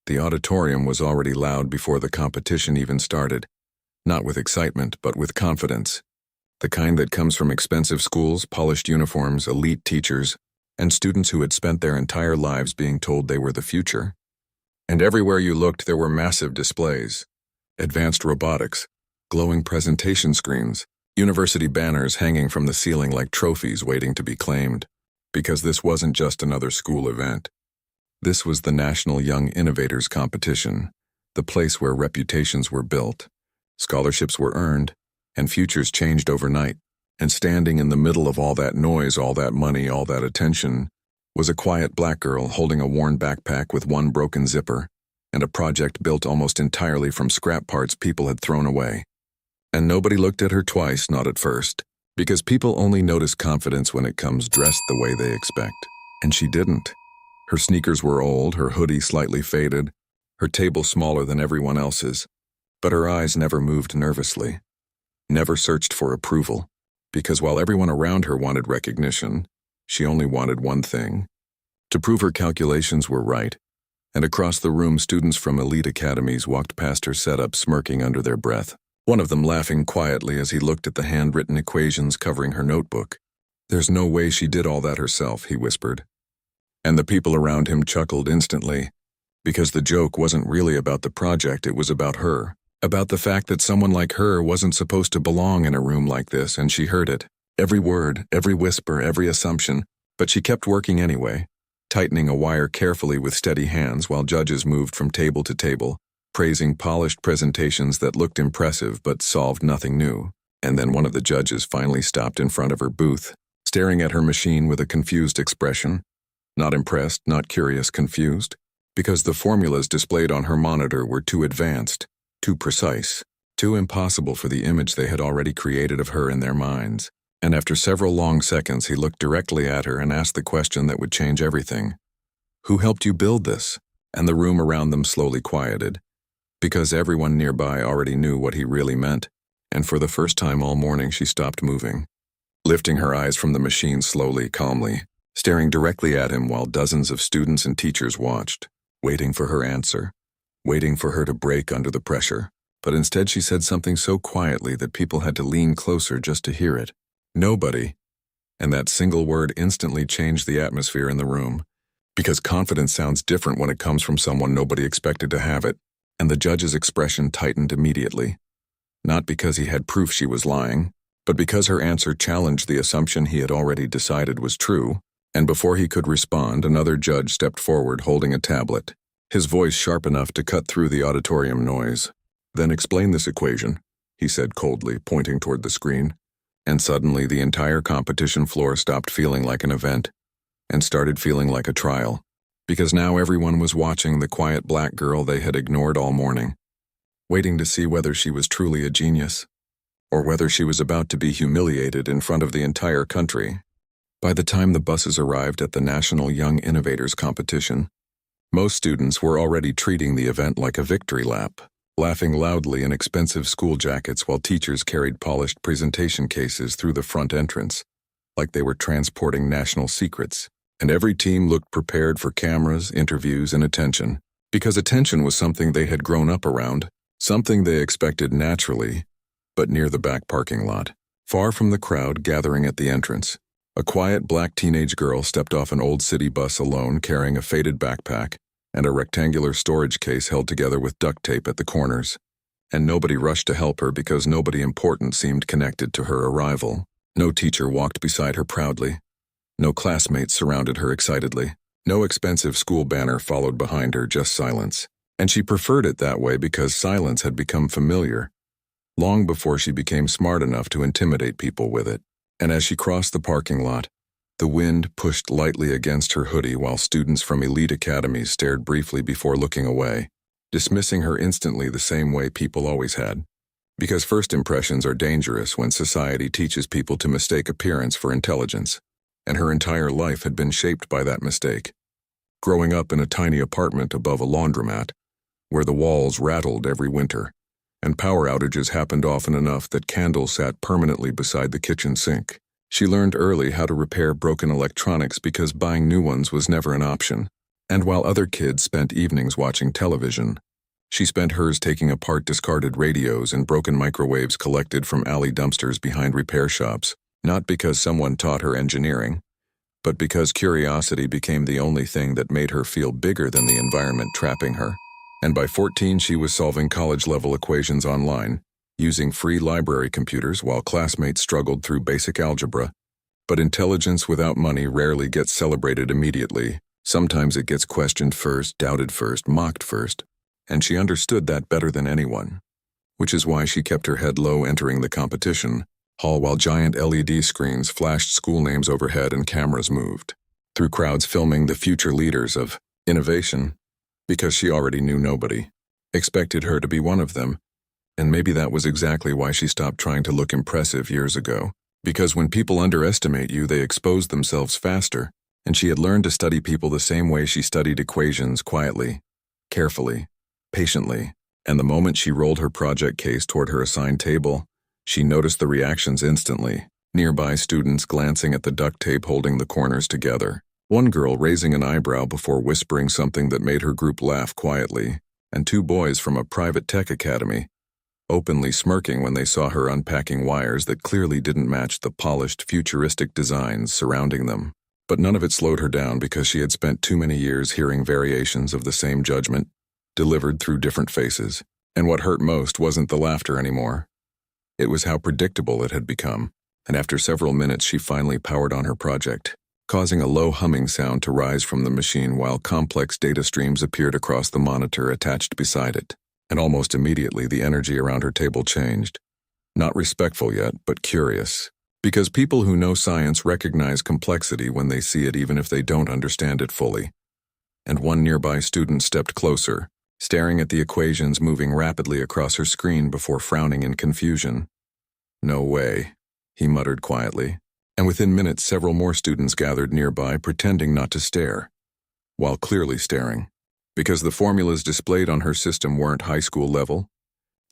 The auditorium was already loud before the competition even started, not with excitement, but with confidence. The kind that comes from expensive schools, polished uniforms, elite teachers, and students who had spent their entire lives being told they were the future. And everywhere you looked, there were massive displays, advanced robotics, glowing presentation screens, university banners hanging from the ceiling like trophies waiting to be claimed. Because this wasn't just another school event. This was the National Young Innovators Competition, the place where reputations were built, scholarships were earned, and futures changed overnight. And standing in the middle of all that noise, all that money, all that attention, was a quiet black girl holding a worn backpack with one broken zipper, and a project built almost entirely from scrap parts people had thrown away. And nobody looked at her twice, not at first, because people only notice confidence when it comes dressed the way they expect. And she didn't. Her sneakers were old, her hoodie slightly faded, her table smaller than everyone else's, but her eyes never moved nervously, never searched for approval, because while everyone around her wanted recognition, she only wanted one thing: to prove her calculations were right. And across the room, students from elite academies walked past her setup smirking under their breath, one of them laughing quietly as he looked at the handwritten equations covering her notebook. "There's no way she did all that herself," he whispered. And the people around him chuckled instantly, because the joke wasn't really about the project, it was about her, about the fact that someone like her wasn't supposed to belong in a room like this, and she heard it. Every word, every whisper, every assumption, but she kept working anyway, tightening a wire carefully with steady hands while judges moved from table to table, praising polished presentations that looked impressive but solved nothing new. And then one of the judges finally stopped in front of her booth, staring at her machine with a confused expression. Not impressed, not curious, confused, because the formulas displayed on her monitor were too advanced, too precise, too impossible for the image they had already created of her in their minds. And after several long seconds, he looked directly at her and asked the question that would change everything. "Who helped you build this?" And the room around them slowly quieted, because everyone nearby already knew what he really meant. And for the first time all morning, she stopped moving, lifting her eyes from the machine slowly, calmly, staring directly at him while dozens of students and teachers watched, waiting for her answer, waiting for her to break under the pressure. But instead she said something so quietly that people had to lean closer just to hear it. "Nobody." And that single word instantly changed the atmosphere in the room, because confidence sounds different when it comes from someone nobody expected to have it. And the judge's expression tightened immediately, not because he had proof she was lying, but because her answer challenged the assumption he had already decided was true. And before he could respond, another judge stepped forward holding a tablet, his voice sharp enough to cut through the auditorium noise. "Then explain this equation," he said coldly, pointing toward the screen. And suddenly the entire competition floor stopped feeling like an event and started feeling like a trial, because now everyone was watching the quiet black girl they had ignored all morning, waiting to see whether she was truly a genius, or whether she was about to be humiliated in front of the entire country. By the time the buses arrived at the National Young Innovators Competition, most students were already treating the event like a victory lap, laughing loudly in expensive school jackets while teachers carried polished presentation cases through the front entrance, like they were transporting national secrets. And every team looked prepared for cameras, interviews, and attention, because attention was something they had grown up around, something they expected naturally, but near the back parking lot, far from the crowd gathering at the entrance. A quiet black teenage girl stepped off an old city bus alone, carrying a faded backpack and a rectangular storage case held together with duct tape at the corners. And nobody rushed to help her because nobody important seemed connected to her arrival. No teacher walked beside her proudly. No classmates surrounded her excitedly. No expensive school banner followed behind her, just silence. And she preferred it that way because silence had become familiar, long before she became smart enough to intimidate people with it. And as she crossed the parking lot, the wind pushed lightly against her hoodie while students from elite academies stared briefly before looking away, dismissing her instantly the same way people always had. Because first impressions are dangerous when society teaches people to mistake appearance for intelligence, and her entire life had been shaped by that mistake. Growing up in a tiny apartment above a laundromat, where the walls rattled every winter, and power outages happened often enough that candles sat permanently beside the kitchen sink. She learned early how to repair broken electronics because buying new ones was never an option. And while other kids spent evenings watching television, she spent hers taking apart discarded radios and broken microwaves collected from alley dumpsters behind repair shops, not because someone taught her engineering, but because curiosity became the only thing that made her feel bigger than the environment trapping her. And by 14, she was solving college-level equations online, using free library computers while classmates struggled through basic algebra. But intelligence without money rarely gets celebrated immediately. Sometimes it gets questioned first, doubted first, mocked first, and she understood that better than anyone. Which is why she kept her head low entering the competition hall while giant LED screens flashed school names overhead and cameras moved through crowds filming the future leaders of innovation, because she already knew nobody expected her to be one of them. And maybe that was exactly why she stopped trying to look impressive years ago. Because when people underestimate you, they expose themselves faster, and she had learned to study people the same way she studied equations, quietly, carefully, patiently. And the moment she rolled her project case toward her assigned table, she noticed the reactions instantly. Nearby students glancing at the duct tape holding the corners together. One girl raising an eyebrow before whispering something that made her group laugh quietly, and two boys from a private tech academy openly smirking when they saw her unpacking wires that clearly didn't match the polished, futuristic designs surrounding them. But none of it slowed her down because she had spent too many years hearing variations of the same judgment, delivered through different faces. And what hurt most wasn't the laughter anymore. It was how predictable it had become. And after several minutes, she finally powered on her project, causing a low humming sound to rise from the machine while complex data streams appeared across the monitor attached beside it. And almost immediately the energy around her table changed. Not respectful yet, but curious. Because people who know science recognize complexity when they see it even if they don't understand it fully. And one nearby student stepped closer, staring at the equations moving rapidly across her screen before frowning in confusion. "No way," he muttered quietly. And within minutes several more students gathered nearby pretending not to stare, while clearly staring. Because the formulas displayed on her system weren't high school level.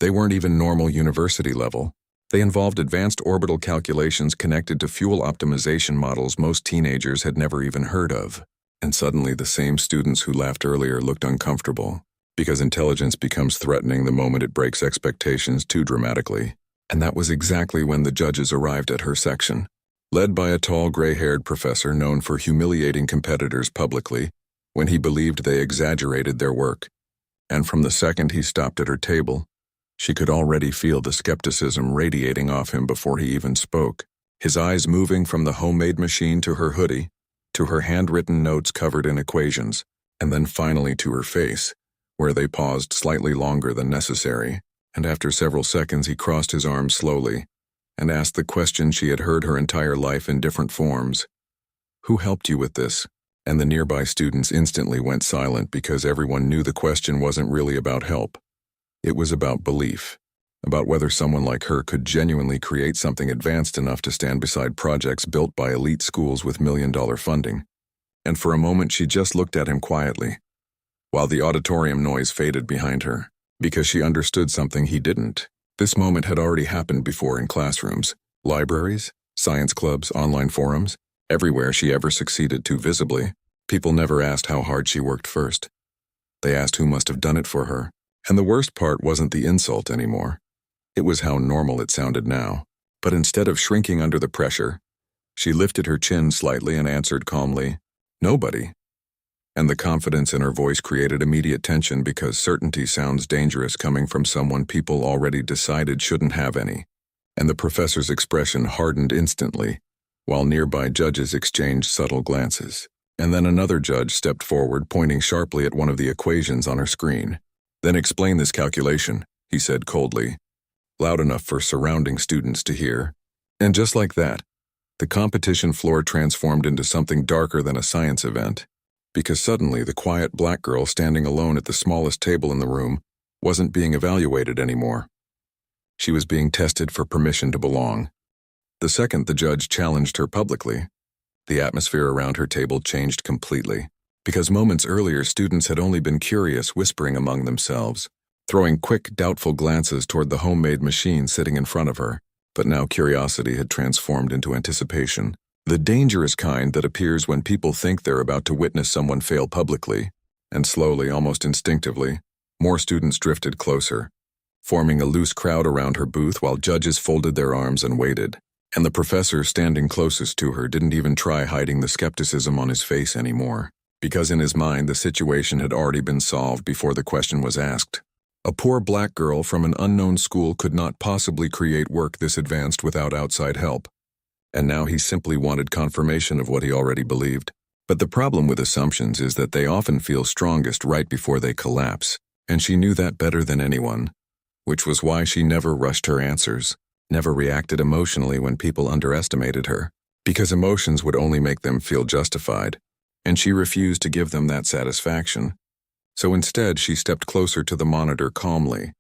They weren't even normal university level. They involved advanced orbital calculations connected to fuel optimization models most teenagers had never even heard of. And suddenly the same students who laughed earlier looked uncomfortable, because intelligence becomes threatening the moment it breaks expectations too dramatically. And that was exactly when the judges arrived at her section. Led by a tall gray-haired professor known for humiliating competitors publicly, when he believed they exaggerated their work. And from the second he stopped at her table, she could already feel the skepticism radiating off him before he even spoke, his eyes moving from the homemade machine to her hoodie, to her handwritten notes covered in equations, and then finally to her face, where they paused slightly longer than necessary. And after several seconds he crossed his arms slowly, and asked the question she had heard her entire life in different forms. "Who helped you with this?" And the nearby students instantly went silent because everyone knew the question wasn't really about help. It was about belief, about whether someone like her could genuinely create something advanced enough to stand beside projects built by elite schools with million-dollar funding. And for a moment she just looked at him quietly, while the auditorium noise faded behind her, because she understood something he didn't. This moment had already happened before in classrooms, libraries, science clubs, online forums. Everywhere she ever succeeded too visibly, people never asked how hard she worked first. They asked who must have done it for her. And the worst part wasn't the insult anymore. It was how normal it sounded now. But instead of shrinking under the pressure, she lifted her chin slightly and answered calmly, "Nobody." And the confidence in her voice created immediate tension because certainty sounds dangerous coming from someone people already decided shouldn't have any. And the professor's expression hardened instantly, while nearby judges exchanged subtle glances. And then another judge stepped forward, pointing sharply at one of the equations on her screen. "Then explain this calculation," he said coldly, loud enough for surrounding students to hear. And just like that, the competition floor transformed into something darker than a science event, because suddenly the quiet black girl standing alone at the smallest table in the room wasn't being evaluated anymore. She was being tested for permission to belong. The second the judge challenged her publicly, the atmosphere around her table changed completely, because moments earlier students had only been curious, whispering among themselves, throwing quick, doubtful glances toward the homemade machine sitting in front of her. But now curiosity had transformed into anticipation, the dangerous kind that appears when people think they're about to witness someone fail publicly. And slowly, almost instinctively, more students drifted closer, forming a loose crowd around her booth while judges folded their arms and waited. And the professor standing closest to her didn't even try hiding the skepticism on his face anymore, because in his mind the situation had already been solved before the question was asked. A poor black girl from an unknown school could not possibly create work this advanced without outside help. And now he simply wanted confirmation of what he already believed. But the problem with assumptions is that they often feel strongest right before they collapse, and she knew that better than anyone, which was why she never rushed her answers, never reacted emotionally when people underestimated her, because emotions would only make them feel justified, and she refused to give them that satisfaction. So instead, she stepped closer to the monitor calmly,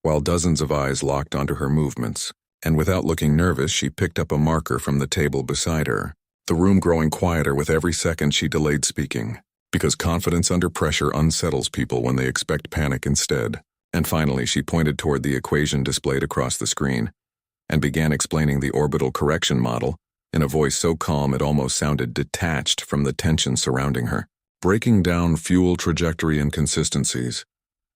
while dozens of eyes locked onto her movements, and without looking nervous, she picked up a marker from the table beside her, the room growing quieter with every second she delayed speaking, because confidence under pressure unsettles people when they expect panic instead. And finally, she pointed toward the equation displayed across the screen, and began explaining the orbital correction model in a voice so calm it almost sounded detached from the tension surrounding her. Breaking down fuel trajectory inconsistencies,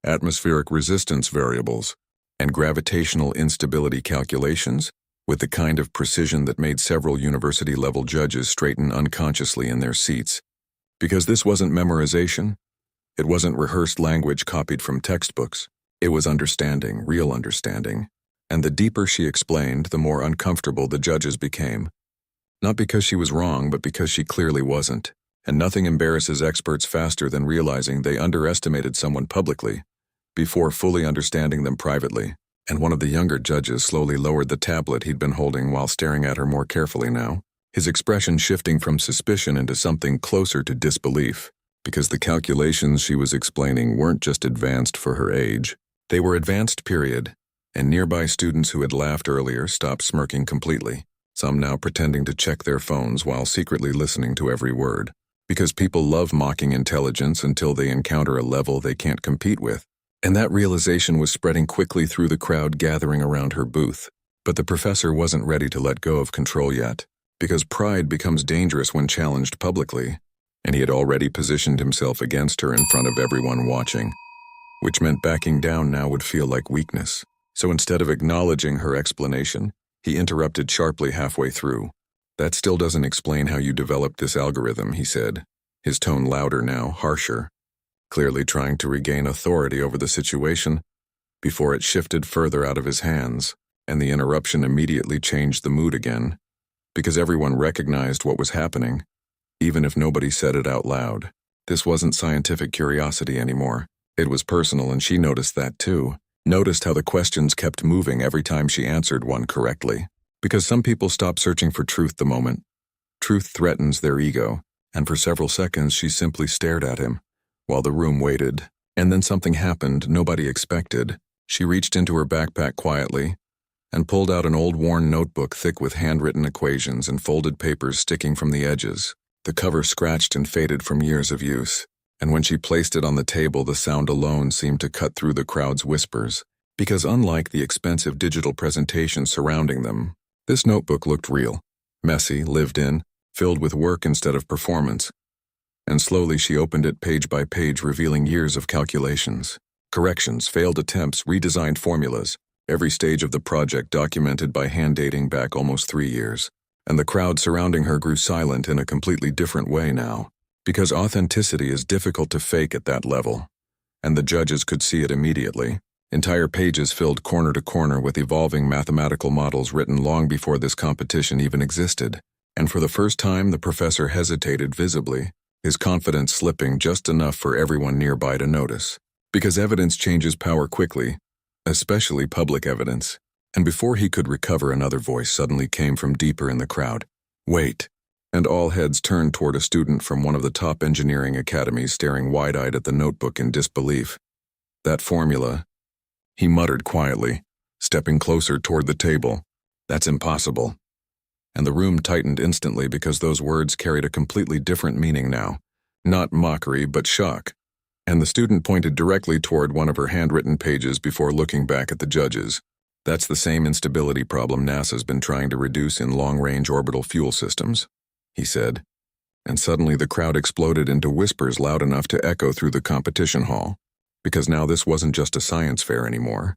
atmospheric resistance variables, and gravitational instability calculations with the kind of precision that made several university-level judges straighten unconsciously in their seats. Because this wasn't memorization, it wasn't rehearsed language copied from textbooks, it was understanding, real understanding. And the deeper she explained, the more uncomfortable the judges became. Not because she was wrong, but because she clearly wasn't. And nothing embarrasses experts faster than realizing they underestimated someone publicly before fully understanding them privately. And one of the younger judges slowly lowered the tablet he'd been holding while staring at her more carefully now, his expression shifting from suspicion into something closer to disbelief, because the calculations she was explaining weren't just advanced for her age. They were advanced, period, and nearby students who had laughed earlier stopped smirking completely, some now pretending to check their phones while secretly listening to every word. Because people love mocking intelligence until they encounter a level they can't compete with. And that realization was spreading quickly through the crowd gathering around her booth. But the professor wasn't ready to let go of control yet, because pride becomes dangerous when challenged publicly, and he had already positioned himself against her in front of everyone watching, which meant backing down now would feel like weakness. So instead of acknowledging her explanation, he interrupted sharply halfway through. "That still doesn't explain how you developed this algorithm," he said, his tone louder now, harsher, clearly trying to regain authority over the situation before it shifted further out of his hands, and the interruption immediately changed the mood again, because everyone recognized what was happening, even if nobody said it out loud. This wasn't scientific curiosity anymore. It was personal, and she noticed that too. Noticed how the questions kept moving every time she answered one correctly. Because some people stop searching for truth the moment truth threatens their ego, and for several seconds she simply stared at him, while the room waited. And then something happened nobody expected. She reached into her backpack quietly, and pulled out an old worn notebook thick with handwritten equations and folded papers sticking from the edges, the cover scratched and faded from years of use. And when she placed it on the table, the sound alone seemed to cut through the crowd's whispers, because unlike the expensive digital presentation surrounding them, this notebook looked real, messy, lived in, filled with work instead of performance. And slowly she opened it page by page, revealing years of calculations, corrections, failed attempts, redesigned formulas, every stage of the project documented by hand dating back almost 3 years. And the crowd surrounding her grew silent in a completely different way now, because authenticity is difficult to fake at that level. And the judges could see it immediately. Entire pages filled corner to corner with evolving mathematical models written long before this competition even existed. And for the first time, the professor hesitated visibly, his confidence slipping just enough for everyone nearby to notice. Because evidence changes power quickly, especially public evidence. And before he could recover, another voice suddenly came from deeper in the crowd. "Wait." And all heads turned toward a student from one of the top engineering academies staring wide-eyed at the notebook in disbelief. "That formula," he muttered quietly, stepping closer toward the table. "That's impossible." And the room tightened instantly because those words carried a completely different meaning now. Not mockery, but shock. And the student pointed directly toward one of her handwritten pages before looking back at the judges. "That's the same instability problem NASA's been trying to reduce in long-range orbital fuel systems," he said. and suddenly the crowd exploded into whispers loud enough to echo through the competition hall. Because now this wasn't just a science fair anymore.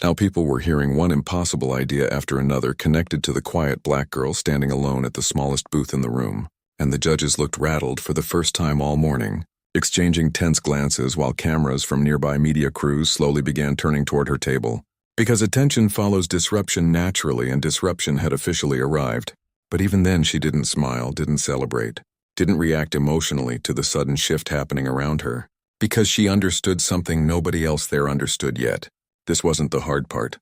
Now people were hearing one impossible idea after another connected to the quiet black girl standing alone at the smallest booth in the room, and the judges looked rattled for the first time all morning, exchanging tense glances while cameras from nearby media crews slowly began turning toward her table. Because attention follows disruption naturally, and disruption had officially arrived. But even then she didn't smile, didn't celebrate, didn't react emotionally to the sudden shift happening around her. Because she understood something nobody else there understood yet. This wasn't the hard part.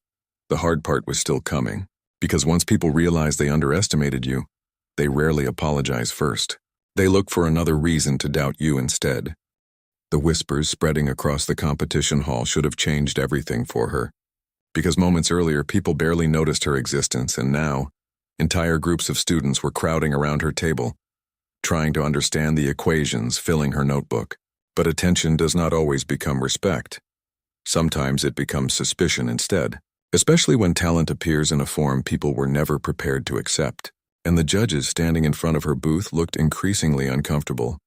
The hard part was still coming. Because once people realize they underestimated you, they rarely apologize first. They look for another reason to doubt you instead. The whispers spreading across the competition hall should have changed everything for her. Because moments earlier people barely noticed her existence, and now, entire groups of students were crowding around her table, trying to understand the equations filling her notebook. But attention does not always become respect. Sometimes it becomes suspicion instead, especially when talent appears in a form people were never prepared to accept. And the judges standing in front of her booth looked increasingly uncomfortable.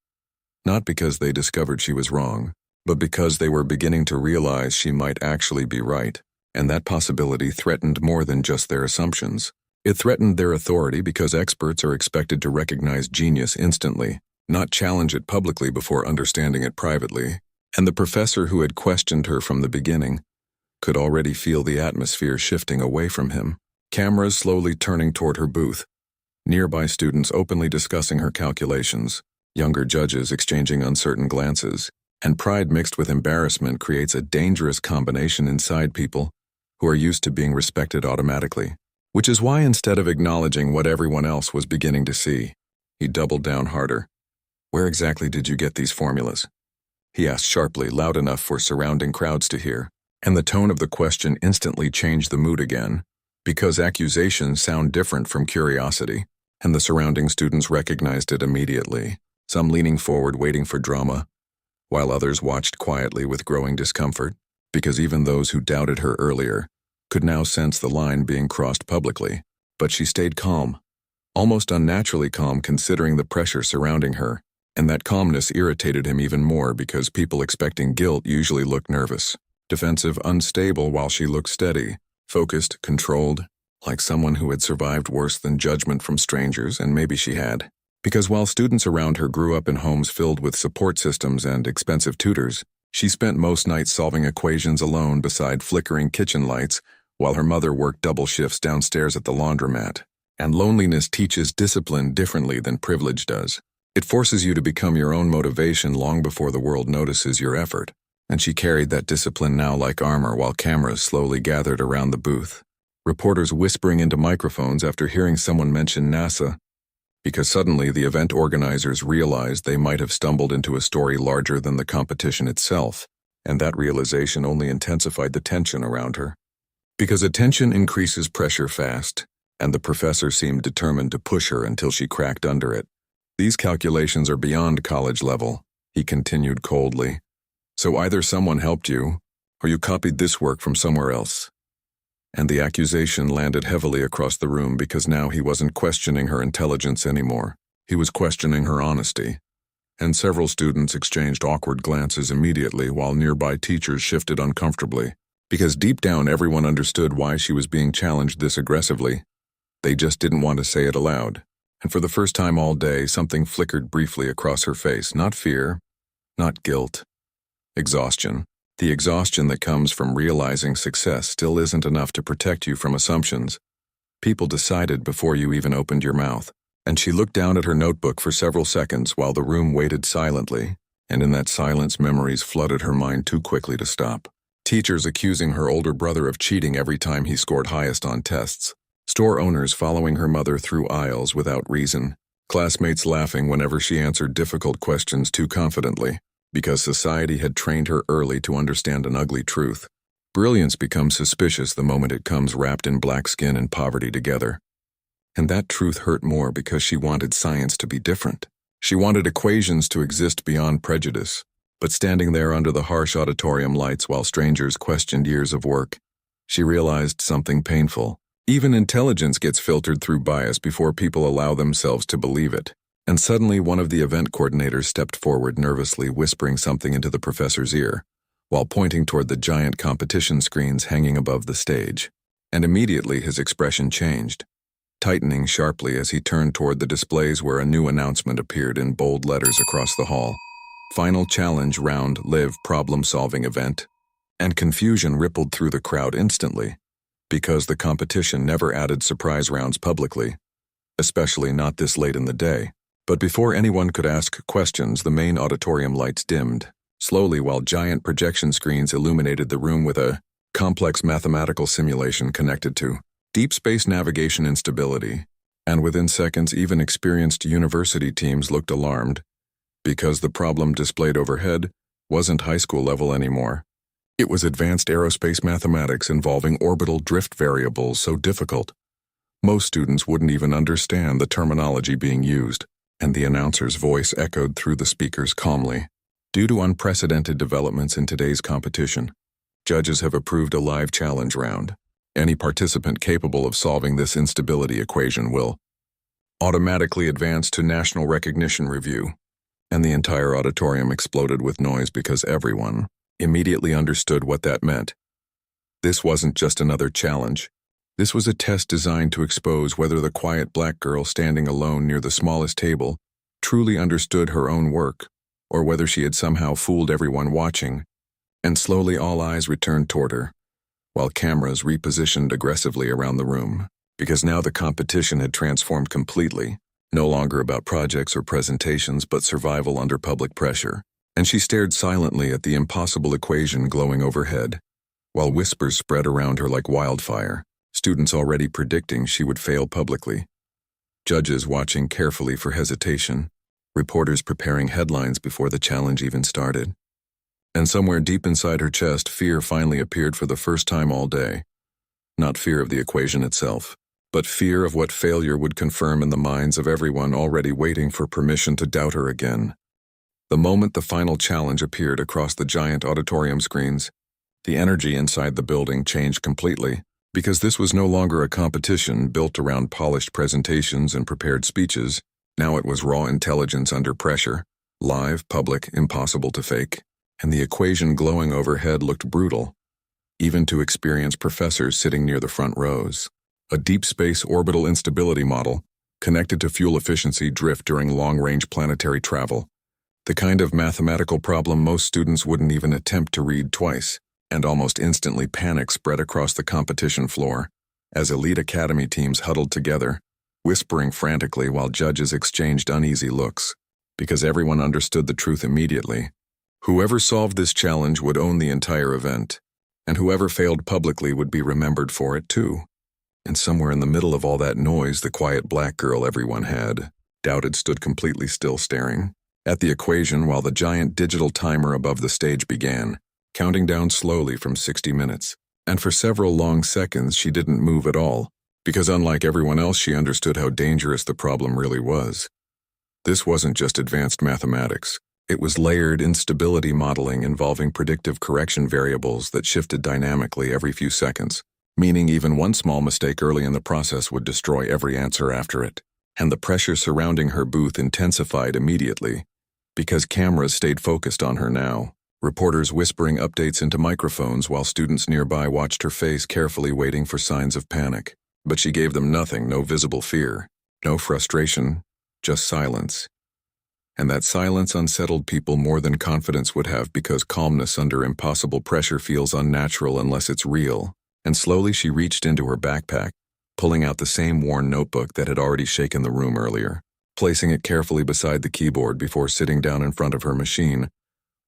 Not because they discovered she was wrong, but because they were beginning to realize she might actually be right. And that possibility threatened more than just their assumptions. It threatened their authority because experts are expected to recognize genius instantly, not challenge it publicly before understanding it privately. And the professor who had questioned her from the beginning could already feel the atmosphere shifting away from him. Cameras slowly turning toward her booth. Nearby students openly discussing her calculations. Younger judges exchanging uncertain glances. And pride mixed with embarrassment creates a dangerous combination inside people who are used to being respected automatically. Which is why instead of acknowledging what everyone else was beginning to see, he doubled down harder. "Where exactly did you get these formulas?" he asked sharply, loud enough for surrounding crowds to hear. And the tone of the question instantly changed the mood again, because accusations sound different from curiosity, and the surrounding students recognized it immediately, some leaning forward waiting for drama, while others watched quietly with growing discomfort, because even those who doubted her earlier could now sense the line being crossed publicly. But she stayed calm, almost unnaturally calm considering the pressure surrounding her. And that calmness irritated him even more because people expecting guilt usually look nervous, defensive, unstable, while she looked steady, focused, controlled, like someone who had survived worse than judgment from strangers, and maybe she had. Because while students around her grew up in homes filled with support systems and expensive tutors, she spent most nights solving equations alone beside flickering kitchen lights while her mother worked double shifts downstairs at the laundromat. And loneliness teaches discipline differently than privilege does. It forces you to become your own motivation long before the world notices your effort. And she carried that discipline now like armor while cameras slowly gathered around the booth. Reporters whispering into microphones after hearing someone mention NASA. Because suddenly the event organizers realized they might have stumbled into a story larger than the competition itself. And that realization only intensified the tension around her. Because attention increases pressure fast, and the professor seemed determined to push her until she cracked under it. "These calculations are beyond college level," he continued coldly. "So either someone helped you, or you copied this work from somewhere else." And the accusation landed heavily across the room because now he wasn't questioning her intelligence anymore. He was questioning her honesty. And several students exchanged awkward glances immediately while nearby teachers shifted uncomfortably. Because deep down everyone understood why she was being challenged this aggressively. They just didn't want to say it aloud. And for the first time all day, something flickered briefly across her face. Not fear, not guilt. Exhaustion. The exhaustion that comes from realizing success still isn't enough to protect you from assumptions. People decided before you even opened your mouth. And she looked down at her notebook for several seconds while the room waited silently. And in that silence, memories flooded her mind too quickly to stop. Teachers accusing her older brother of cheating every time he scored highest on tests. Store owners following her mother through aisles without reason. Classmates laughing whenever she answered difficult questions too confidently, because society had trained her early to understand an ugly truth. Brilliance becomes suspicious the moment it comes wrapped in black skin and poverty together. And that truth hurt more because she wanted science to be different. She wanted equations to exist beyond prejudice. But standing there under the harsh auditorium lights while strangers questioned years of work, she realized something painful. Even intelligence gets filtered through bias before people allow themselves to believe it. And suddenly one of the event coordinators stepped forward nervously, whispering something into the professor's ear, while pointing toward the giant competition screens hanging above the stage. And immediately his expression changed, tightening sharply as he turned toward the displays where a new announcement appeared in bold letters across the hall. Final challenge round live problem-solving event. And confusion rippled through the crowd instantly, because the competition never added surprise rounds publicly, especially not this late in the day. But before anyone could ask questions, the main auditorium lights dimmed, slowly, while giant projection screens illuminated the room with a complex mathematical simulation connected to deep space navigation instability. And within seconds, even experienced university teams looked alarmed, because the problem displayed overhead wasn't high school level anymore. It was advanced aerospace mathematics involving orbital drift variables so difficult most students wouldn't even understand the terminology being used. And the announcer's voice echoed through the speakers calmly. Due to unprecedented developments in today's competition, judges have approved a live challenge round. Any participant capable of solving this instability equation will automatically advance to national recognition review. And the entire auditorium exploded with noise because everyone immediately understood what that meant. This wasn't just another challenge. This was a test designed to expose whether the quiet black girl standing alone near the smallest table truly understood her own work, or whether she had somehow fooled everyone watching. And slowly all eyes returned toward her, while cameras repositioned aggressively around the room, because now the competition had transformed completely, no longer about projects or presentations but survival under public pressure. And she stared silently at the impossible equation glowing overhead, while whispers spread around her like wildfire. Students already predicting she would fail publicly, judges watching carefully for hesitation, reporters preparing headlines before the challenge even started. And somewhere deep inside her chest, fear finally appeared for the first time all day. Not fear of the equation itself, but fear of what failure would confirm in the minds of everyone already waiting for permission to doubt her again. The moment the final challenge appeared across the giant auditorium screens, the energy inside the building changed completely. Because this was no longer a competition built around polished presentations and prepared speeches. Now it was raw intelligence under pressure, live, public, impossible to fake. And the equation glowing overhead looked brutal, even to experienced professors sitting near the front rows. A deep space orbital instability model, connected to fuel efficiency drift during long-range planetary travel. The kind of mathematical problem most students wouldn't even attempt to read twice. And almost instantly panic spread across the competition floor as elite academy teams huddled together, whispering frantically while judges exchanged uneasy looks, because everyone understood the truth immediately. Whoever solved this challenge would own the entire event, and whoever failed publicly would be remembered for it too. And somewhere in the middle of all that noise, the quiet black girl everyone had doubted stood completely still, staring at the equation while the giant digital timer above the stage began, counting down slowly from 60 minutes. And for several long seconds she didn't move at all, because unlike everyone else she understood how dangerous the problem really was. This wasn't just advanced mathematics. It was layered instability modeling involving predictive correction variables that shifted dynamically every few seconds, meaning even one small mistake early in the process would destroy every answer after it. And the pressure surrounding her booth intensified immediately, because cameras stayed focused on her now. Reporters whispering updates into microphones while students nearby watched her face carefully, waiting for signs of panic. But she gave them nothing, no visible fear, no frustration, just silence. And that silence unsettled people more than confidence would have, because calmness under impossible pressure feels unnatural unless it's real. And slowly she reached into her backpack, pulling out the same worn notebook that had already shaken the room earlier, placing it carefully beside the keyboard before sitting down in front of her machine,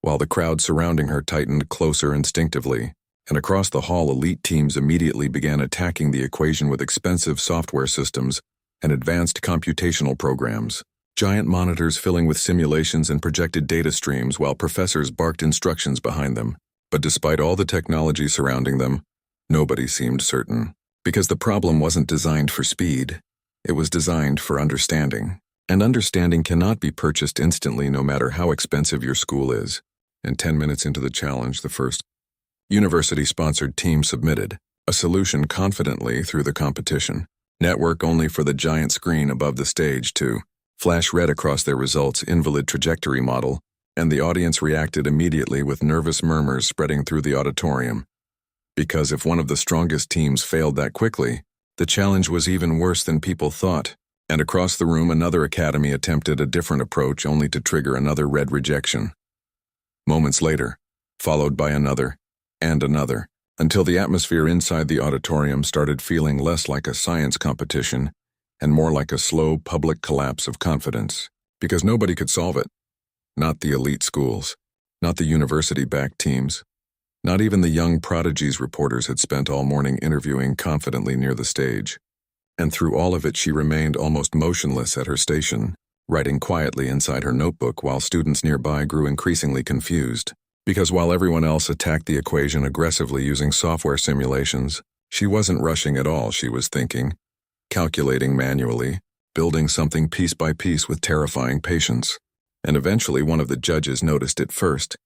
while the crowd surrounding her tightened closer instinctively. And across the hall, elite teams immediately began attacking the equation with expensive software systems and advanced computational programs. Giant monitors filling with simulations and projected data streams while professors barked instructions behind them. But despite all the technology surrounding them, nobody seemed certain. Because the problem wasn't designed for speed. It was designed for understanding. And understanding cannot be purchased instantly, no matter how expensive your school is. And 10 minutes into the challenge, the first university-sponsored team submitted a solution confidently through the competition. Network only for the giant screen above the stage to Flash read across their results invalid trajectory model, and the audience reacted immediately with nervous murmurs spreading through the auditorium. Because if one of the strongest teams failed that quickly, the challenge was even worse than people thought, and across the room another academy attempted a different approach only to trigger another red rejection. Moments later, followed by another, and another, until the atmosphere inside the auditorium started feeling less like a science competition and more like a slow public collapse of confidence, because nobody could solve it. Not the elite schools, not the university-backed teams, not even the young prodigies reporters had spent all morning interviewing confidently near the stage. And through all of it she remained almost motionless at her station, writing quietly inside her notebook while students nearby grew increasingly confused. Because while everyone else attacked the equation aggressively using software simulations, she wasn't rushing at all. She was thinking, calculating manually, building something piece by piece with terrifying patience. And eventually one of the judges noticed it first,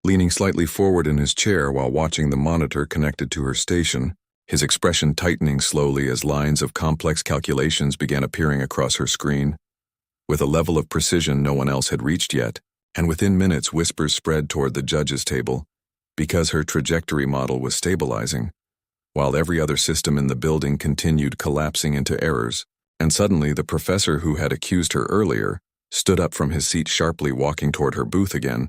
leaning slightly forward in his chair while watching the monitor connected to her station, his expression tightening slowly as lines of complex calculations began appearing across her screen. With a level of precision no one else had reached yet, and within minutes whispers spread toward the judge's table, because her trajectory model was stabilizing, while every other system in the building continued collapsing into errors, and suddenly the professor who had accused her earlier stood up from his seat sharply walking toward her booth again,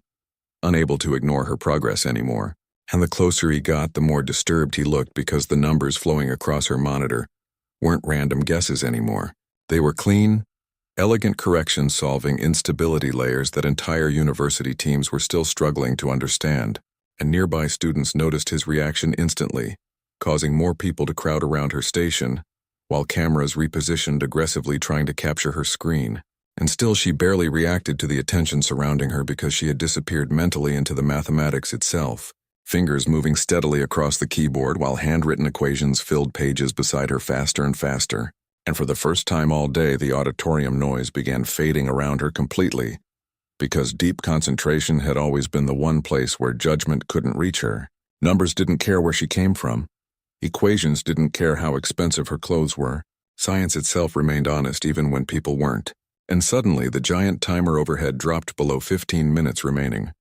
unable to ignore her progress anymore, and the closer he got the more disturbed he looked because the numbers flowing across her monitor weren't random guesses anymore. They were clean, elegant corrections solving instability layers that entire university teams were still struggling to understand, and nearby students noticed his reaction instantly, causing more people to crowd around her station, while cameras repositioned aggressively trying to capture her screen. And still she barely reacted to the attention surrounding her because she had disappeared mentally into the mathematics itself, fingers moving steadily across the keyboard while handwritten equations filled pages beside her faster and faster. And for the first time all day, the auditorium noise began fading around her completely, because deep concentration had always been the one place where judgment couldn't reach her. Numbers didn't care where she came from. Equations didn't care how expensive her clothes were. Science itself remained honest even when people weren't. And suddenly, the giant timer overhead dropped below 15 minutes remaining,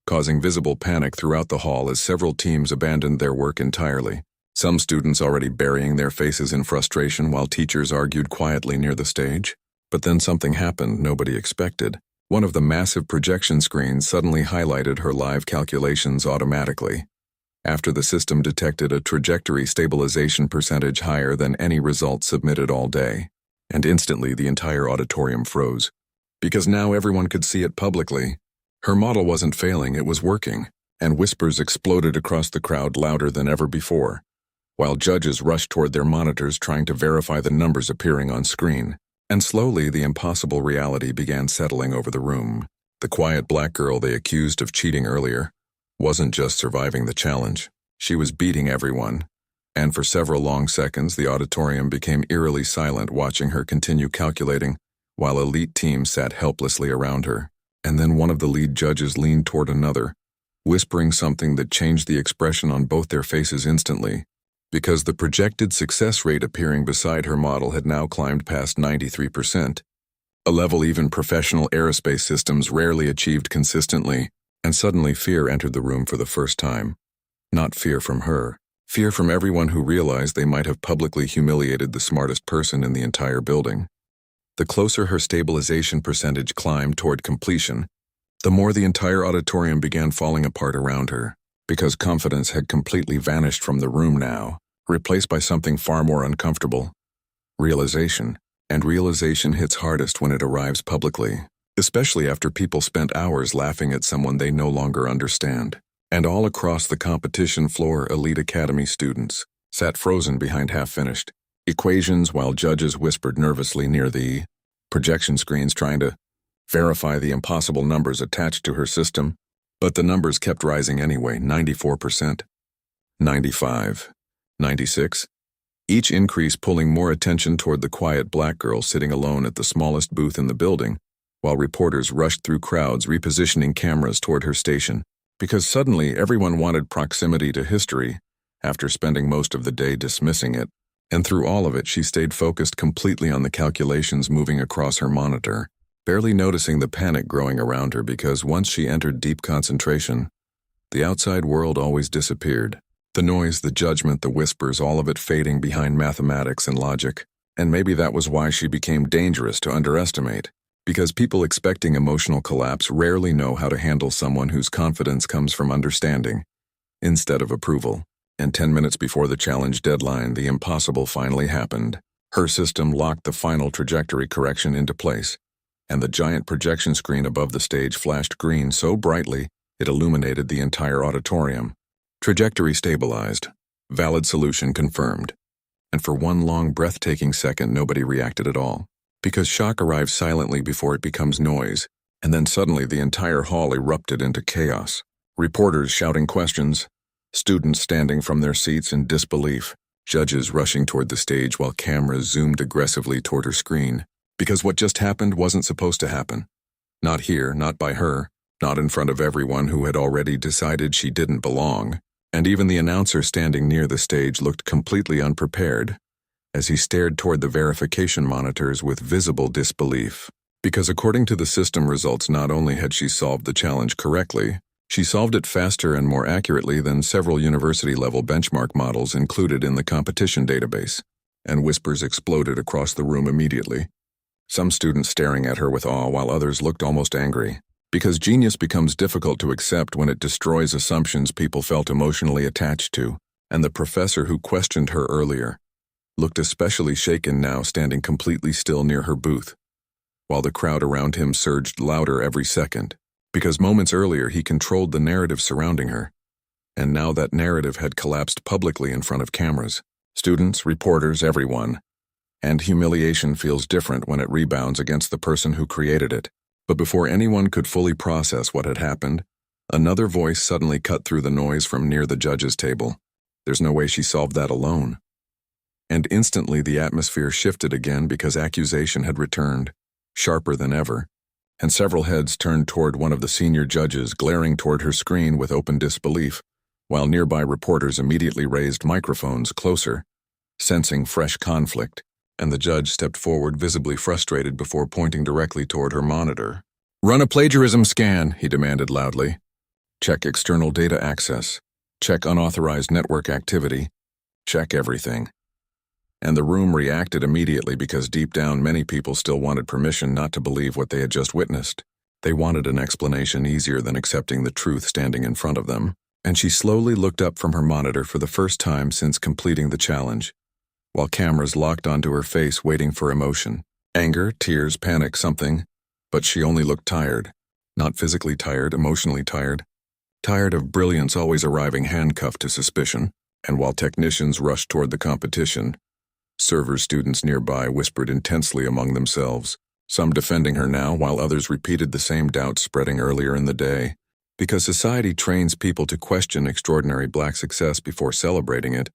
causing visible panic throughout the hall as several teams abandoned their work entirely. Some students already burying their faces in frustration while teachers argued quietly near the stage. But then something happened nobody expected. One of the massive projection screens suddenly highlighted her live calculations automatically, after the system detected a trajectory stabilization percentage higher than any result submitted all day. And instantly the entire auditorium froze. Because now everyone could see it publicly. Her model wasn't failing, it was working, and whispers exploded across the crowd louder than ever before, while judges rushed toward their monitors trying to verify the numbers appearing on screen. And slowly the impossible reality began settling over the room. The quiet black girl they accused of cheating earlier wasn't just surviving the challenge, she was beating everyone. And for several long seconds the auditorium became eerily silent watching her continue calculating, while elite teams sat helplessly around her. And then one of the lead judges leaned toward another, whispering something that changed the expression on both their faces instantly, because the projected success rate appearing beside her model had now climbed past 93%, a level even professional aerospace systems rarely achieved consistently. And suddenly fear entered the room for the first time. Not fear from her, fear from everyone who realized they might have publicly humiliated the smartest person in the entire building. The closer her stabilization percentage climbed toward completion, the more the entire auditorium began falling apart around her, because confidence had completely vanished from the room now, replaced by something far more uncomfortable: realization. And realization hits hardest when it arrives publicly, especially after people spent hours laughing at someone they no longer understand. And all across the competition floor, elite academy students sat frozen behind half-finished equations while judges whispered nervously near the projection screens trying to verify the impossible numbers attached to her system. But the numbers kept rising anyway: 94%, 95, 96. Each increase pulling more attention toward the quiet black girl sitting alone at the smallest booth in the building, while reporters rushed through crowds repositioning cameras toward her station, because suddenly everyone wanted proximity to history after spending most of the day dismissing it. And through all of it she stayed focused completely on the calculations moving across her monitor, barely noticing the panic growing around her because once she entered deep concentration, the outside world always disappeared. The noise, the judgment, the whispers, all of it fading behind mathematics and logic. And maybe that was why she became dangerous to underestimate, because people expecting emotional collapse rarely know how to handle someone whose confidence comes from understanding instead of approval. And 10 minutes before the challenge deadline, the impossible finally happened. Her system locked the final trajectory correction into place, and the giant projection screen above the stage flashed green so brightly it illuminated the entire auditorium. Trajectory stabilized. Valid solution confirmed. And for one long, breathtaking second, nobody reacted at all, because shock arrives silently before it becomes noise, and then suddenly the entire hall erupted into chaos. Reporters shouting questions, students standing from their seats in disbelief, judges rushing toward the stage while cameras zoomed aggressively toward her screen, because what just happened wasn't supposed to happen. Not here, not by her, not in front of everyone who had already decided she didn't belong. And even the announcer standing near the stage looked completely unprepared as he stared toward the verification monitors with visible disbelief. Because according to the system results, not only had she solved the challenge correctly, she solved it faster and more accurately than several university-level benchmark models included in the competition database. And whispers exploded across the room immediately, some students staring at her with awe while others looked almost angry. Because genius becomes difficult to accept when it destroys assumptions people felt emotionally attached to, and the professor who questioned her earlier looked especially shaken now, standing completely still near her booth, while the crowd around him surged louder every second, because moments earlier he controlled the narrative surrounding her, and now that narrative had collapsed publicly in front of cameras, students, reporters, everyone. And humiliation feels different when it rebounds against the person who created it. But before anyone could fully process what had happened, another voice suddenly cut through the noise from near the judge's table. There's no way she solved that alone. And instantly the atmosphere shifted again because accusation had returned, sharper than ever, and several heads turned toward one of the senior judges, glaring toward her screen with open disbelief, while nearby reporters immediately raised microphones closer, sensing fresh conflict. And the judge stepped forward, visibly frustrated, before pointing directly toward her monitor. "Run a plagiarism scan," he demanded loudly. "Check external data access. Check unauthorized network activity. Check everything." And the room reacted immediately because deep down many people still wanted permission not to believe what they had just witnessed. They wanted an explanation easier than accepting the truth standing in front of them. And she slowly looked up from her monitor for the first time since completing the challenge, while cameras locked onto her face waiting for emotion. Anger, tears, panic, something. But she only looked tired. Not physically tired, emotionally tired. Tired of brilliance always arriving handcuffed to suspicion. And while technicians rushed toward the competition, servers, students nearby whispered intensely among themselves, some defending her now while others repeated the same doubts spreading earlier in the day. Because society trains people to question extraordinary black success before celebrating it,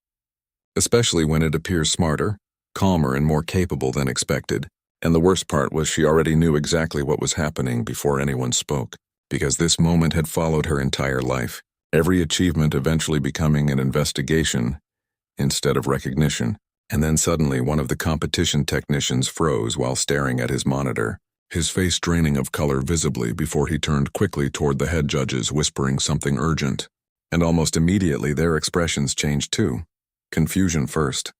especially when it appears smarter, calmer, and more capable than expected. And the worst part was she already knew exactly what was happening before anyone spoke, because this moment had followed her entire life, every achievement eventually becoming an investigation instead of recognition. And then suddenly one of the competition technicians froze while staring at his monitor, his face draining of color visibly before he turned quickly toward the head judges, whispering something urgent. And almost immediately their expressions changed too. Confusion first,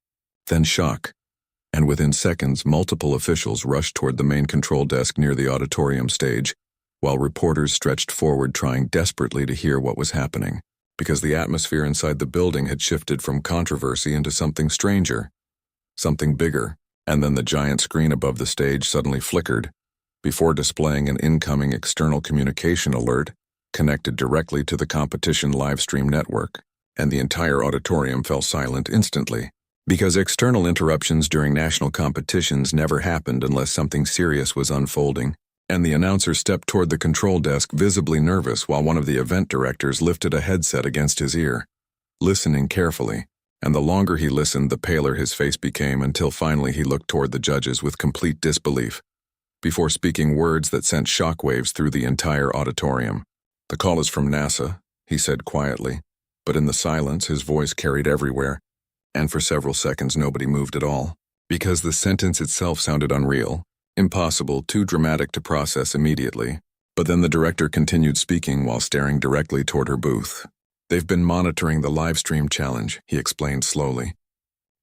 then shock, and within seconds multiple officials rushed toward the main control desk near the auditorium stage, while reporters stretched forward trying desperately to hear what was happening, because the atmosphere inside the building had shifted from controversy into something stranger, something bigger. And then the giant screen above the stage suddenly flickered, before displaying an incoming external communication alert connected directly to the competition livestream network. And the entire auditorium fell silent instantly, because external interruptions during national competitions never happened unless something serious was unfolding. And the announcer stepped toward the control desk, visibly nervous, while one of the event directors lifted a headset against his ear, listening carefully. And the longer he listened, the paler his face became, until finally he looked toward the judges with complete disbelief, before speaking words that sent shockwaves through the entire auditorium. "The call is from NASA," he said quietly. But in the silence, his voice carried everywhere, and for several seconds nobody moved at all, because the sentence itself sounded unreal, Impossible, too dramatic to process immediately. But then the director continued speaking while staring directly toward her booth. "They've been monitoring the livestream challenge," he explained slowly.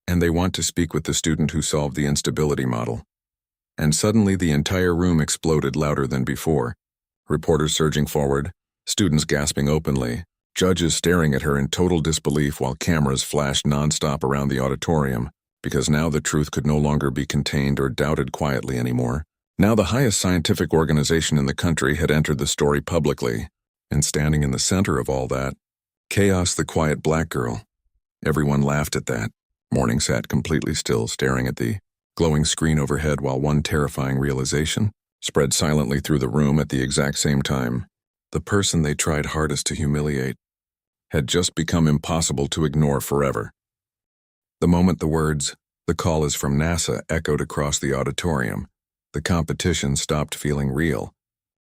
"And they want to speak with the student who solved the instability model." And suddenly the entire room exploded louder than before. Reporters surging forward, students gasping openly, judges staring at her in total disbelief while cameras flashed nonstop around the auditorium, because now the truth could no longer be contained or doubted quietly anymore. Now the highest scientific organization in the country had entered the story publicly, and standing in the center of all that, Chaos, the quiet black girl. Everyone laughed at that. Morning sat completely still, staring at the glowing screen overhead while one terrifying realization spread silently through the room at the exact same time. The person they tried hardest to humiliate had just become impossible to ignore forever. The moment the words, "The call is from NASA," echoed across the auditorium, the competition stopped feeling real.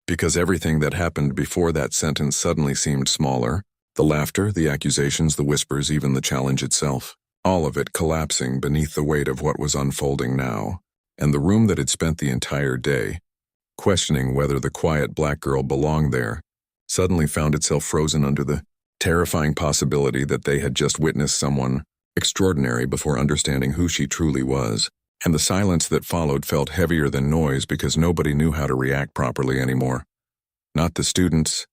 Because everything that happened before that sentence suddenly seemed smaller, the laughter, the accusations, the whispers, even the challenge itself, all of it collapsing beneath the weight of what was unfolding now, and the room that had spent the entire day questioning whether the quiet black girl belonged there, suddenly found itself frozen under the terrifying possibility that they had just witnessed someone extraordinary before understanding who she truly was, and the silence that followed felt heavier than noise because nobody knew how to react properly anymore. Not the students,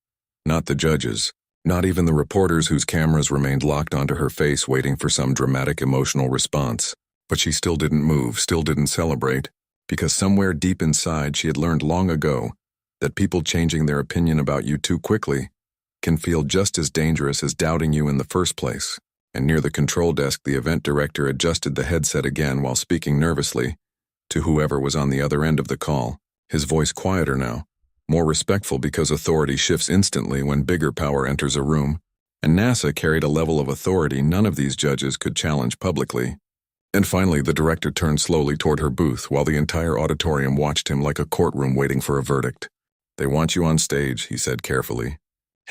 not the judges, not even the reporters whose cameras remained locked onto her face waiting for some dramatic emotional response. But she still didn't move, still didn't celebrate, because somewhere deep inside she had learned long ago that people changing their opinion about you too quickly can feel just as dangerous as doubting you in the first place. And near the control desk, the event director adjusted the headset again while speaking nervously to whoever was on the other end of the call, his voice quieter now, more respectful because authority shifts instantly when bigger power enters a room, and NASA carried a level of authority none of these judges could challenge publicly. And finally, the director turned slowly toward her booth while the entire auditorium watched him like a courtroom waiting for a verdict. "They want you on stage," he said carefully.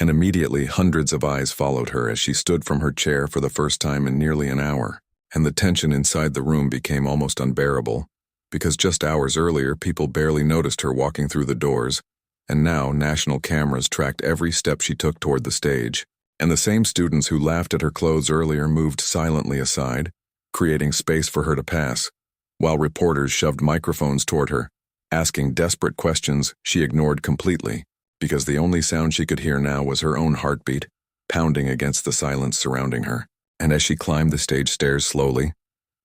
And immediately hundreds of eyes followed her as she stood from her chair for the first time in nearly an hour, and the tension inside the room became almost unbearable, because just hours earlier people barely noticed her walking through the doors, and now national cameras tracked every step she took toward the stage, and the same students who laughed at her clothes earlier moved silently aside, creating space for her to pass, while reporters shoved microphones toward her, asking desperate questions she ignored completely, because the only sound she could hear now was her own heartbeat, pounding against the silence surrounding her. And as she climbed the stage stairs slowly,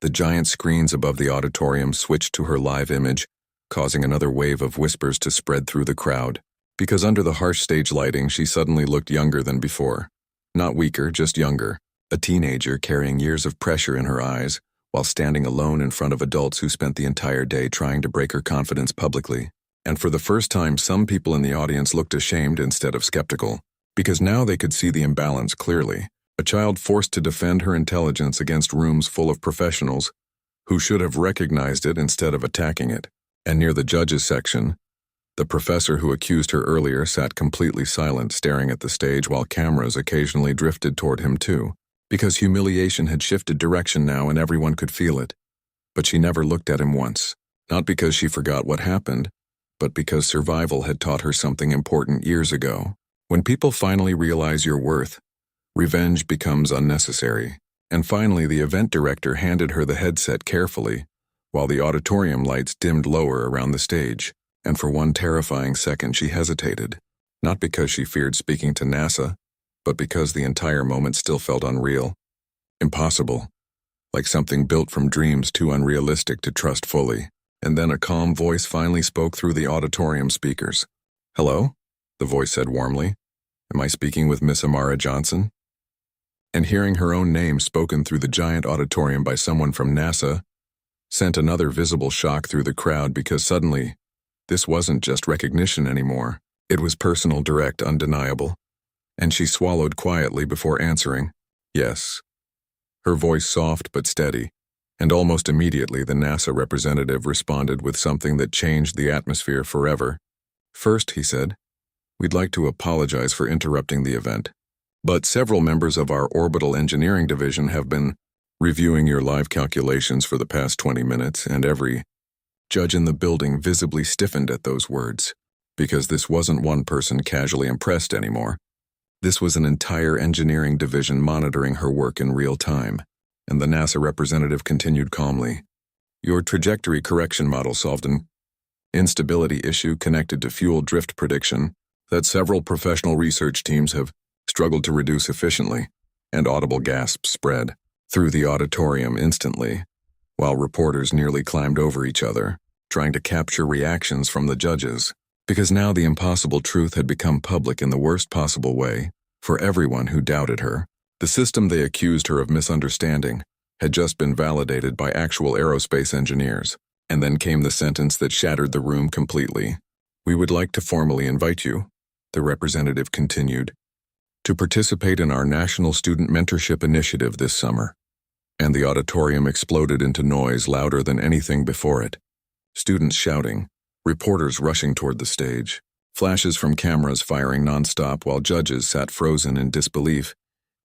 the giant screens above the auditorium switched to her live image, causing another wave of whispers to spread through the crowd, because under the harsh stage lighting she suddenly looked younger than before. Not weaker, just younger, a teenager carrying years of pressure in her eyes, while standing alone in front of adults who spent the entire day trying to break her confidence publicly. And for the first time, some people in the audience looked ashamed instead of skeptical, because now they could see the imbalance clearly. A child forced to defend her intelligence against rooms full of professionals who should have recognized it instead of attacking it. And near the judges section, the professor who accused her earlier sat completely silent, staring at the stage while cameras occasionally drifted toward him too, because humiliation had shifted direction now and everyone could feel it. But she never looked at him once, not because she forgot what happened, but because survival had taught her something important years ago. When people finally realize your worth, revenge becomes unnecessary. And finally, the event director handed her the headset carefully, while the auditorium lights dimmed lower around the stage, and for one terrifying second she hesitated, not because she feared speaking to NASA, but because the entire moment still felt unreal, impossible, like something built from dreams too unrealistic to trust fully. And then a calm voice finally spoke through the auditorium speakers. "Hello?" the voice said warmly. "Am I speaking with Miss Amara Johnson?" And hearing her own name spoken through the giant auditorium by someone from NASA sent another visible shock through the crowd, because suddenly, this wasn't just recognition anymore. It was personal, direct, undeniable. And she swallowed quietly before answering, "Yes." Her voice soft but steady. And almost immediately the NASA representative responded with something that changed the atmosphere forever. "First," he said, "we'd like to apologize for interrupting the event. But several members of our orbital engineering division have been reviewing your live calculations for the past 20 minutes, and every judge in the building visibly stiffened at those words, because this wasn't one person casually impressed anymore. This was an entire engineering division monitoring her work in real time, and the NASA representative continued calmly. Your trajectory correction model solved an instability issue connected to fuel drift prediction that several professional research teams have struggled to reduce efficiently, and audible gasps spread through the auditorium instantly, while reporters nearly climbed over each other, trying to capture reactions from the judges, because now the impossible truth had become public in the worst possible way for everyone who doubted her. The system they accused her of misunderstanding had just been validated by actual aerospace engineers, and then came the sentence that shattered the room completely. We would like to formally invite you, the representative continued, to participate in our National Student Mentorship Initiative this summer. And the auditorium exploded into noise louder than anything before it. Students shouting, reporters rushing toward the stage, flashes from cameras firing nonstop while judges sat frozen in disbelief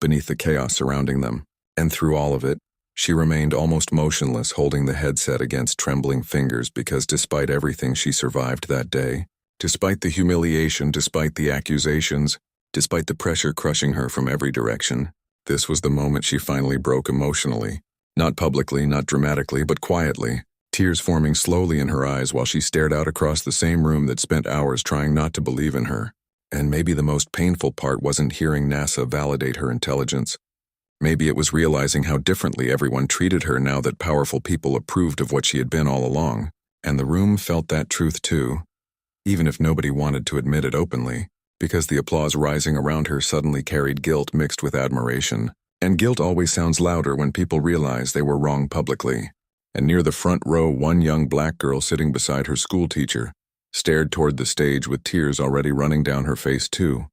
beneath the chaos surrounding them. And through all of it, she remained almost motionless, holding the headset against trembling fingers because despite everything she survived that day, despite the humiliation, despite the accusations, despite the pressure crushing her from every direction, this was the moment she finally broke emotionally. Not publicly, not dramatically, but quietly, tears forming slowly in her eyes while she stared out across the same room that spent hours trying not to believe in her. And maybe the most painful part wasn't hearing NASA validate her intelligence. Maybe it was realizing how differently everyone treated her now that powerful people approved of what she had been all along. And the room felt that truth too, even if nobody wanted to admit it openly, because the applause rising around her suddenly carried guilt mixed with admiration. And guilt always sounds louder when people realize they were wrong publicly. And near the front row, one young black girl sitting beside her school teacher stared toward the stage with tears already running down her face too.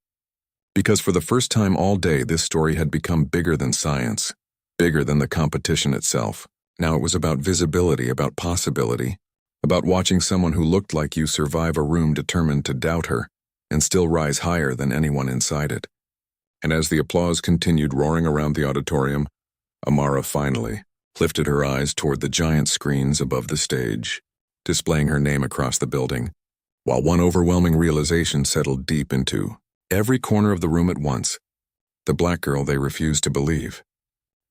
Because for the first time all day, this story had become bigger than science, bigger than the competition itself. Now it was about visibility, about possibility, about watching someone who looked like you survive a room determined to doubt her and still rise higher than anyone inside it. And as the applause continued roaring around the auditorium, Amara finally lifted her eyes toward the giant screens above the stage, displaying her name across the building, while one overwhelming realization settled deep into every corner of the room at once. The black girl they refused to believe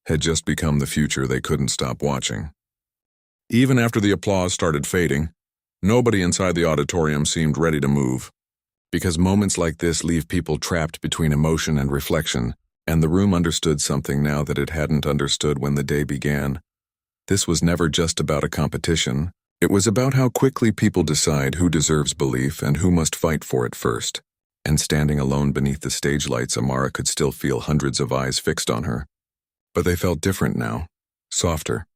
had just become the future they couldn't stop watching. Even after the applause started fading, nobody inside the auditorium seemed ready to move, because moments like this leave people trapped between emotion and reflection, and the room understood something now that it hadn't understood when the day began. This was never just about a competition. It was about how quickly people decide who deserves belief and who must fight for it first. And standing alone beneath the stage lights, Amara could still feel hundreds of eyes fixed on her. But they felt different now, softer,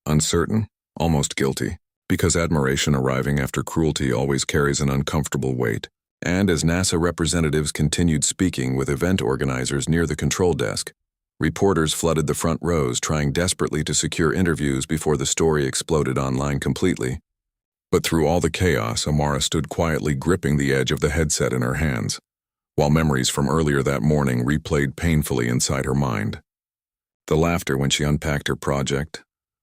uncertain, almost guilty, because admiration arriving after cruelty always carries an uncomfortable weight. And as NASA representatives continued speaking with event organizers near the control desk, reporters flooded the front rows trying desperately to secure interviews before the story exploded online completely. But through all the chaos, Amara stood quietly gripping the edge of the headset in her hands, while memories from earlier that morning replayed painfully inside her mind. The laughter when she unpacked her project,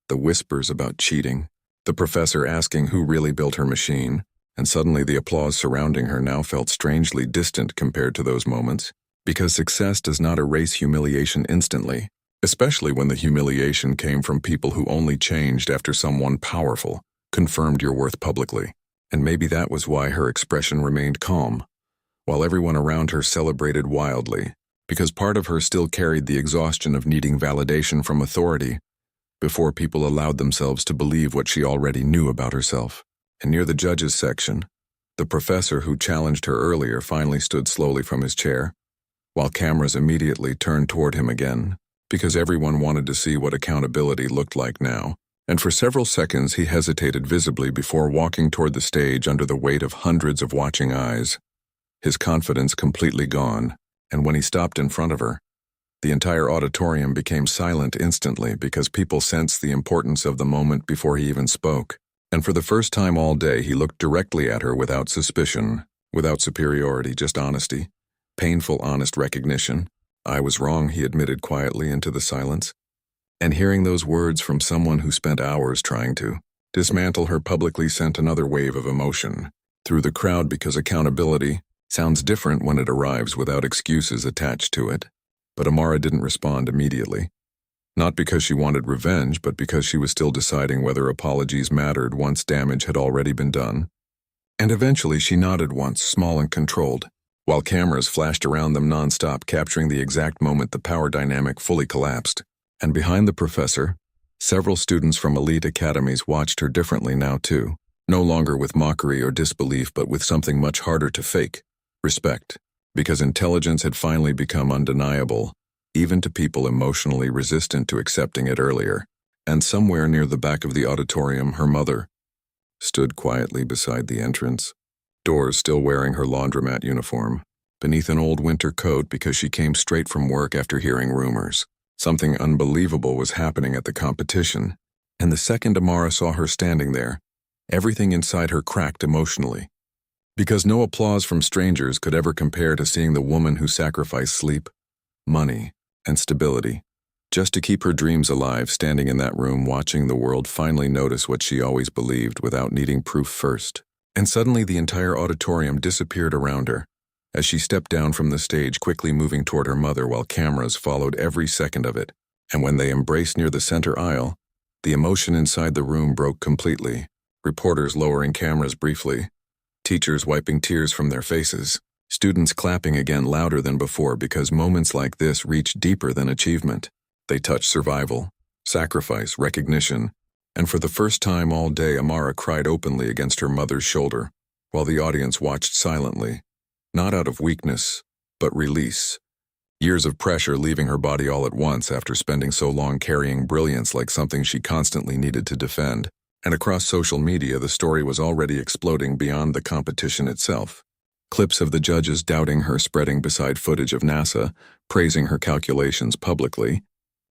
the whispers about cheating, the professor asking who really built her machine, and suddenly the applause surrounding her now felt strangely distant compared to those moments, because success does not erase humiliation instantly, especially when the humiliation came from people who only changed after someone powerful confirmed your worth publicly. And maybe that was why her expression remained calm, while everyone around her celebrated wildly, because part of her still carried the exhaustion of needing validation from authority before people allowed themselves to believe what she already knew about herself. And near the judges section, the professor who challenged her earlier finally stood slowly from his chair, while cameras immediately turned toward him again, because everyone wanted to see what accountability looked like now. And for several seconds he hesitated visibly before walking toward the stage under the weight of hundreds of watching eyes, his confidence completely gone. And when he stopped in front of her, the entire auditorium became silent instantly because people sensed the importance of the moment before he even spoke. And for the first time all day, he looked directly at her without suspicion, without superiority, just honesty, painful, honest recognition. I was wrong, he admitted quietly into the silence. And hearing those words from someone who spent hours trying to Dismantle her publicly sent another wave of emotion through the crowd because accountability sounds different when it arrives without excuses attached to it. But Amara didn't respond immediately. Not because she wanted revenge, but because she was still deciding whether apologies mattered once damage had already been done. And eventually she nodded once, small and controlled, while cameras flashed around them nonstop, capturing the exact moment the power dynamic fully collapsed. And behind the professor, several students from elite academies watched her differently now too, no longer with mockery or disbelief, but with something much harder to fake: respect. Because intelligence had finally become undeniable, even to people emotionally resistant to accepting it earlier. And somewhere near the back of the auditorium, her mother stood quietly beside the entrance, doors still wearing her laundromat uniform, beneath an old winter coat because she came straight from work after hearing rumors. Something unbelievable was happening at the competition, and the second Amara saw her standing there, everything inside her cracked emotionally. Because no applause from strangers could ever compare to seeing the woman who sacrificed sleep, money, and stability just to keep her dreams alive, standing in that room watching the world finally notice what she always believed without needing proof first. And suddenly the entire auditorium disappeared around her as she stepped down from the stage, quickly moving toward her mother while cameras followed every second of it. And when they embraced near the center aisle, the emotion inside the room broke completely. Reporters lowering cameras briefly, teachers wiping tears from their faces, students clapping again louder than before, because moments like this reach deeper than achievement. They touch survival, sacrifice, recognition, and for the first time all day Amara cried openly against her mother's shoulder, while the audience watched silently, not out of weakness, but release. Years of pressure leaving her body all at once after spending so long carrying brilliance like something she constantly needed to defend. And across social media the story was already exploding beyond the competition itself. Clips of the judges doubting her spreading beside footage of NASA, praising her calculations publicly.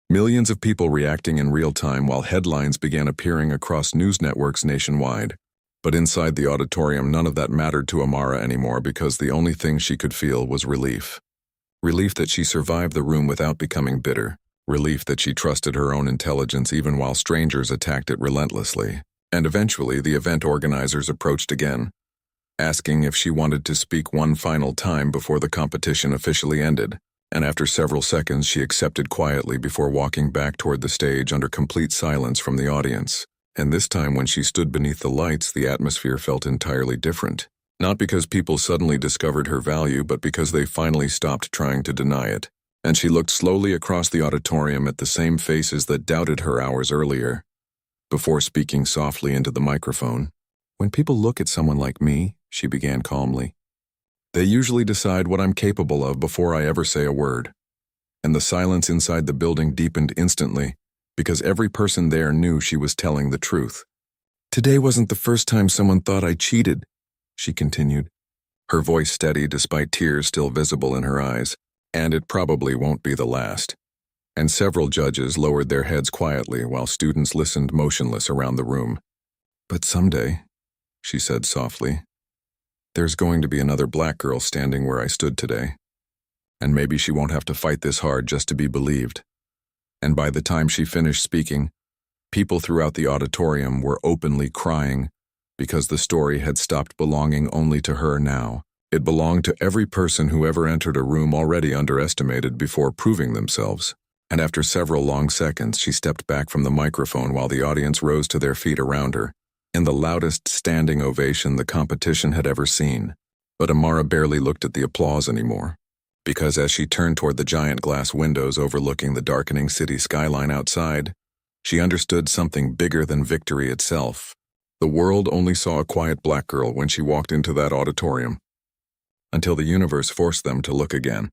Millions of people reacting in real time while headlines began appearing across news networks nationwide. But inside the auditorium, none of that mattered to Amara anymore, because the only thing she could feel was relief. Relief that she survived the room without becoming bitter. Relief that she trusted her own intelligence even while strangers attacked it relentlessly. And eventually the event organizers approached again, asking if she wanted to speak one final time before the competition officially ended. And after several seconds she accepted quietly before walking back toward the stage under complete silence from the audience. And this time when she stood beneath the lights, the atmosphere felt entirely different. Not because people suddenly discovered her value, but because they finally stopped trying to deny it. And she looked slowly across the auditorium at the same faces that doubted her hours earlier, before speaking softly into the microphone. "When people look at someone like me," she began calmly, "they usually decide what I'm capable of before I ever say a word." And the silence inside the building deepened instantly, because every person there knew she was telling the truth. "Today wasn't the first time someone thought I cheated," she continued, her voice steady despite tears still visible in her eyes. "And it probably won't be the last." And several judges lowered their heads quietly while students listened motionless around the room. "But someday," she said softly, "there's going to be another black girl standing where I stood today. And maybe she won't have to fight this hard just to be believed." And by the time she finished speaking, people throughout the auditorium were openly crying, because the story had stopped belonging only to her now. It belonged to every person who ever entered a room already underestimated before proving themselves. And after several long seconds, she stepped back from the microphone while the audience rose to their feet around her, in the loudest standing ovation the competition had ever seen. But Amara barely looked at the applause anymore, because as she turned toward the giant glass windows overlooking the darkening city skyline outside, she understood something bigger than victory itself. The world only saw a quiet black girl when she walked into that auditorium, until the universe forced them to look again.